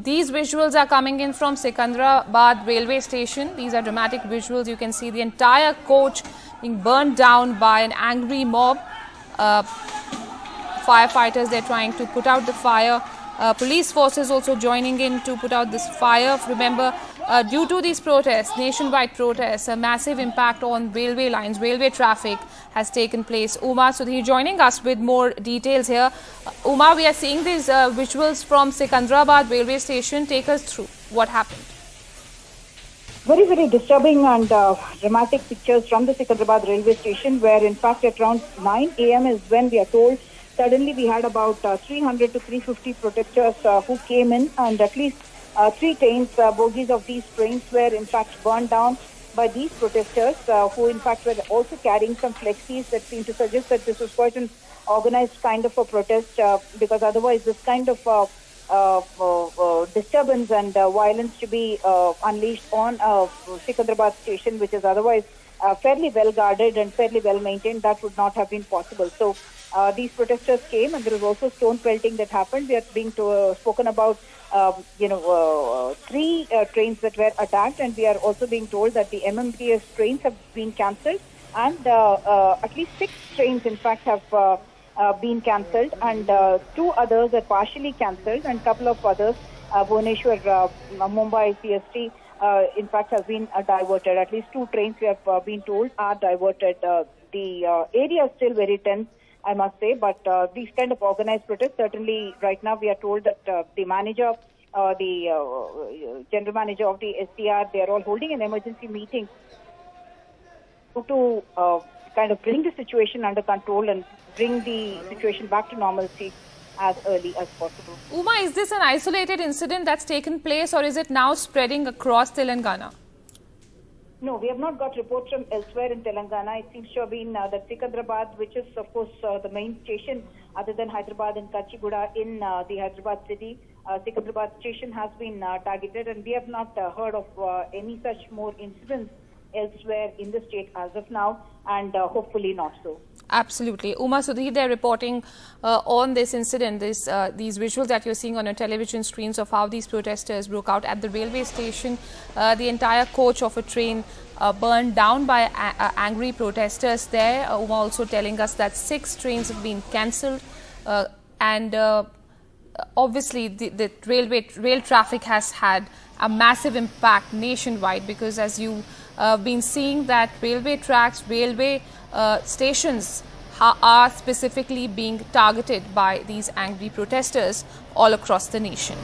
These visuals are coming in from Secunderabad railway station. These are dramatic visuals. You can see the entire coach being burned down by an angry mob. Firefighters, they're trying to put out the fire. Police forces also joining in to put out this fire. Remember, due to these protests, nationwide protests, a massive impact on railway lines, railway traffic has taken place. Uma Sudhir joining us with more details here. Uma, we are seeing these visuals from Secunderabad railway station. Take us through what happened. Very, very disturbing and dramatic pictures from the Secunderabad railway station, where in fact at around 9 a.m. is when we are told suddenly we had about 300 to 350 protesters who came in, and at least 3 trains, bogies of these trains were in fact burned down by these protesters who in fact were also carrying some flexis that seem to suggest that this was quite an organized kind of a protest, because otherwise this kind of disturbance and violence to be unleashed on Secunderabad station, which is otherwise fairly well guarded and fairly well maintained, that would not have been possible. So these protesters came, and there was also stone pelting that happened. We are being spoken about 3 trains that were attacked, and we are also being told that the MMTS trains have been cancelled, and at least 6 trains in fact have been cancelled, and 2 others are partially cancelled, and a couple of others, Bhubaneswar, Mumbai, CST, in fact have been diverted. At least 2 trains we have been told are diverted. The area is still very tense, I must say, but these kind of organized protests, certainly right now we are told that the manager, the general manager of the SDR, they are all holding an emergency meeting to kind of bring the situation under control and bring the situation back to normalcy as early as possible. Uma, is this an isolated incident that's taken place, or is it now spreading across Telangana? No, we have not got reports from elsewhere in Telangana. It seems to have been that Secunderabad, which is of course the main station other than Hyderabad and Kachiguda in the Hyderabad city. Secunderabad station has been targeted, and we have not heard of any such more incidents elsewhere in the state as of now, and hopefully not so. Absolutely. Uma Sudhir, they're reporting on this incident, these visuals that you're seeing on your television screens of how these protesters broke out at the railway station. The entire coach of a train burned down by angry protesters there. Uma also telling us that 6 trains have been cancelled, and obviously the rail traffic has had a massive impact nationwide, because as you been seeing that railway tracks, railway stations are specifically being targeted by these angry protesters all across the nation.